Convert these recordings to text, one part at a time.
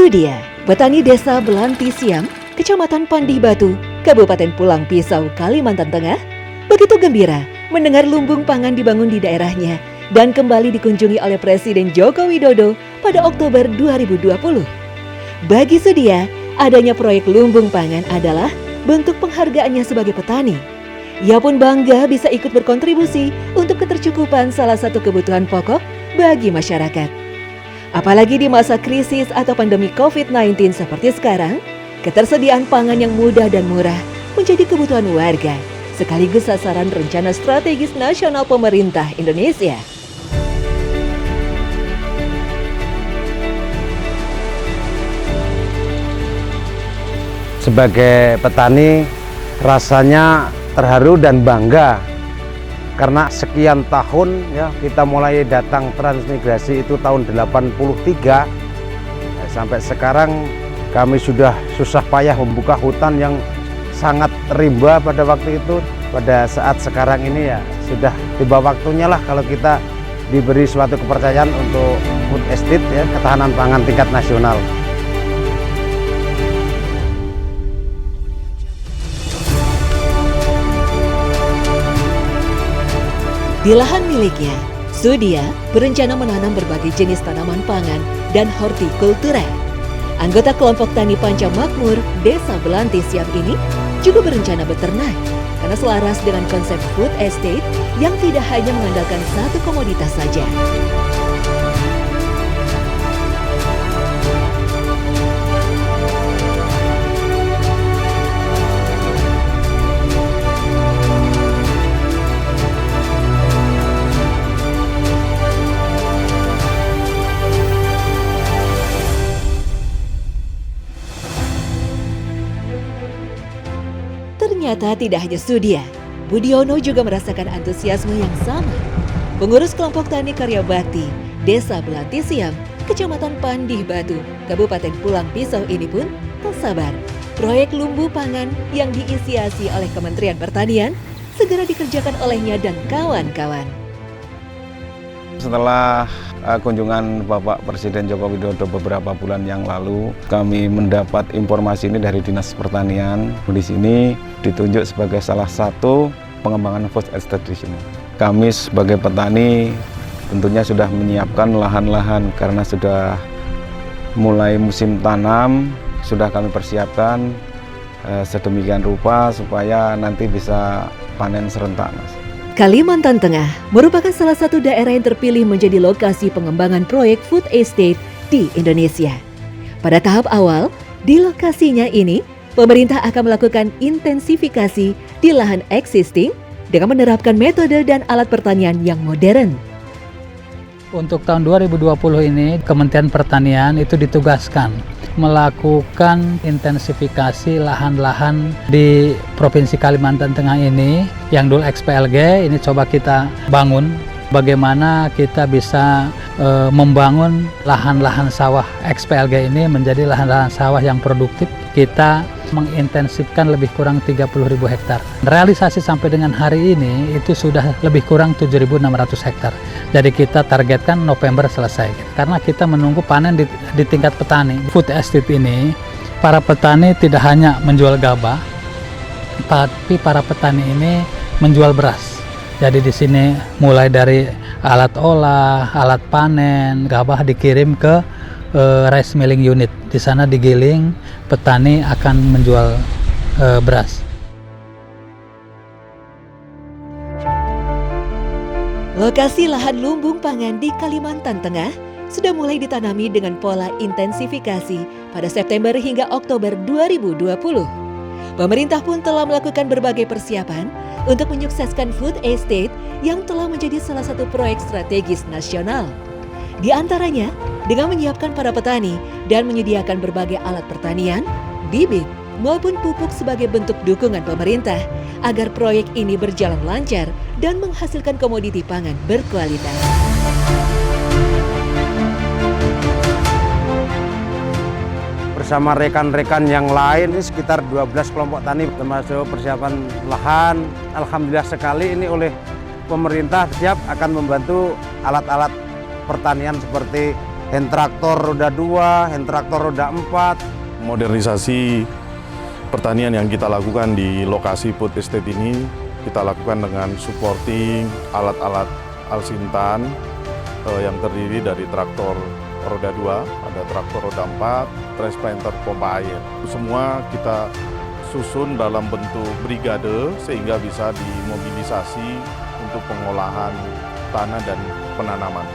Sudia, petani desa Belanti Siam, Kecamatan Pandih Batu, Kabupaten Pulang Pisau, Kalimantan Tengah, begitu gembira mendengar lumbung pangan dibangun di daerahnya dan kembali dikunjungi oleh Presiden Joko Widodo pada Oktober 2020. Bagi Sudia, adanya proyek lumbung pangan adalah bentuk penghargaannya sebagai petani. Ia pun bangga bisa ikut berkontribusi untuk ketercukupan salah satu kebutuhan pokok bagi masyarakat. Apalagi di masa krisis atau pandemi COVID-19 seperti sekarang, ketersediaan pangan yang mudah dan murah menjadi kebutuhan warga, sekaligus sasaran rencana strategis nasional pemerintah Indonesia. Sebagai petani, rasanya terharu dan bangga karena sekian tahun ya kita mulai datang transmigrasi itu tahun 83 sampai sekarang kami sudah susah payah membuka hutan yang sangat rimba pada waktu itu. Pada saat sekarang ini ya sudah tiba waktunya lah kalau kita diberi suatu kepercayaan untuk food estate ya, ketahanan pangan tingkat nasional. Di lahan miliknya, Sudia berencana menanam berbagai jenis tanaman pangan dan hortikultura. Anggota kelompok tani Panca Makmur Desa Belanti Siam ini juga berencana beternak karena selaras dengan konsep food estate yang tidak hanya mengandalkan satu komoditas saja. Ternyata tidak hanya Sudia, Budiono juga merasakan antusiasme yang sama. Pengurus kelompok tani karya bakti Desa Belanti Siam, Kecamatan Pandih Batu, Kabupaten Pulang Pisau ini pun tak sabar. Proyek lumbu pangan yang diinisiasi oleh Kementerian Pertanian segera dikerjakan olehnya dan kawan-kawan. Setelah kunjungan Bapak Presiden Joko Widodo beberapa bulan yang lalu, kami mendapat informasi ini dari Dinas Pertanian. Di sini ditunjuk sebagai salah satu pengembangan food estate di sini. Kami sebagai petani tentunya sudah menyiapkan lahan-lahan karena sudah mulai musim tanam, sudah kami persiapkan sedemikian rupa supaya nanti bisa panen serentak, Mas. Kalimantan Tengah merupakan salah satu daerah yang terpilih menjadi lokasi pengembangan proyek food estate di Indonesia. Pada tahap awal, di lokasinya ini, pemerintah akan melakukan intensifikasi di lahan existing dengan menerapkan metode dan alat pertanian yang modern. Untuk tahun 2020 ini, Kementerian Pertanian itu ditugaskan melakukan intensifikasi lahan-lahan di Provinsi Kalimantan Tengah ini yang dulu XPLG, ini coba kita bangun bagaimana kita bisa membangun lahan-lahan sawah XPLG ini menjadi lahan-lahan sawah yang produktif. Kita mengintensifkan lebih kurang 30.000 hektar. Realisasi sampai dengan hari ini itu sudah lebih kurang 7.600 hektar. Jadi kita targetkan November selesai. Karena kita menunggu panen di tingkat petani. Food estate ini, para petani tidak hanya menjual gabah, tapi para petani ini menjual beras. Jadi di sini mulai dari alat olah, alat panen, gabah dikirim ke rice milling unit. Di sana digiling, petani akan menjual beras. Lokasi lahan lumbung pangan di Kalimantan Tengah sudah mulai ditanami dengan pola intensifikasi pada September hingga Oktober 2020. Pemerintah pun telah melakukan berbagai persiapan untuk menyukseskan food estate yang telah menjadi salah satu proyek strategis nasional. Di antaranya dengan menyiapkan para petani dan menyediakan berbagai alat pertanian, bibit, maupun pupuk sebagai bentuk dukungan pemerintah agar proyek ini berjalan lancar dan menghasilkan komoditi pangan berkualitas. Bersama rekan-rekan yang lain, ini sekitar 12 kelompok tani termasuk persiapan lahan. Alhamdulillah sekali ini oleh pemerintah siap akan membantu alat-alat pertanian seperti hand traktor roda 2, hand traktor roda 4. Modernisasi pertanian yang kita lakukan di lokasi food estate ini, kita lakukan dengan supporting alat-alat Alsintan yang terdiri dari traktor roda 2, ada traktor roda 4, transplanter pompa air. Semua kita susun dalam bentuk brigade sehingga bisa dimobilisasi untuk pengolahan tanah dan penanaman.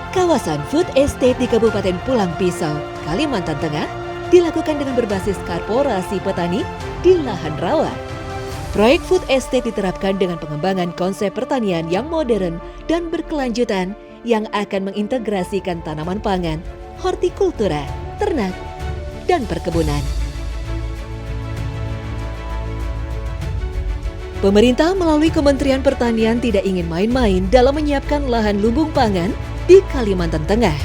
Kawasan food estate di Kabupaten Pulang Pisau, Kalimantan Tengah dilakukan dengan berbasis korporasi petani di lahan rawa. Proyek food estate diterapkan dengan pengembangan konsep pertanian yang modern dan berkelanjutan yang akan mengintegrasikan tanaman pangan, hortikultura, ternak, dan perkebunan. Pemerintah melalui Kementerian Pertanian tidak ingin main-main dalam menyiapkan lahan lumbung pangan di Kalimantan Tengah.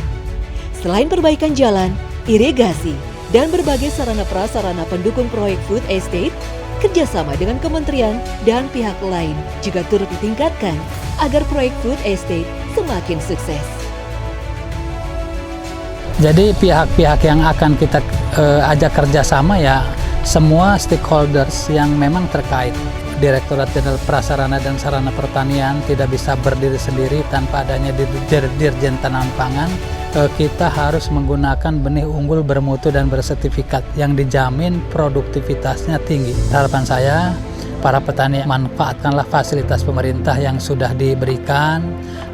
Selain perbaikan jalan, irigasi, dan berbagai sarana prasarana pendukung proyek food estate, kerjasama dengan kementerian dan pihak lain juga turut ditingkatkan agar proyek food estate semakin sukses. Jadi pihak-pihak yang akan kita ajak kerjasama ya semua stakeholders yang memang terkait. Direktorat Jenderal Prasarana dan Sarana Pertanian tidak bisa berdiri sendiri tanpa adanya Dirjen Tanaman Pangan. Kita harus menggunakan benih unggul bermutu dan bersertifikat yang dijamin produktivitasnya tinggi. Harapan saya, para petani manfaatkanlah fasilitas pemerintah yang sudah diberikan,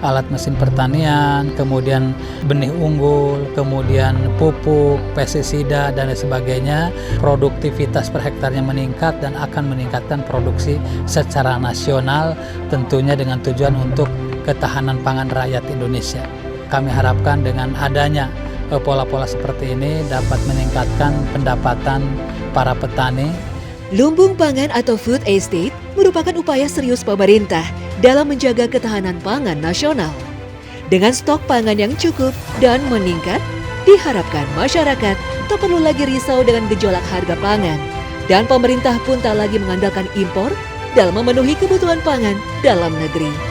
alat mesin pertanian, kemudian benih unggul, kemudian pupuk, pestisida, dan sebagainya. Produktivitas per hektarnya meningkat dan akan meningkatkan produksi secara nasional, tentunya dengan tujuan untuk ketahanan pangan rakyat Indonesia. Kami harapkan dengan adanya pola-pola seperti ini dapat meningkatkan pendapatan para petani. Lumbung pangan atau food estate merupakan upaya serius pemerintah dalam menjaga ketahanan pangan nasional. Dengan stok pangan yang cukup dan meningkat, diharapkan masyarakat tak perlu lagi risau dengan gejolak harga pangan, dan pemerintah pun tak lagi mengandalkan impor dalam memenuhi kebutuhan pangan dalam negeri.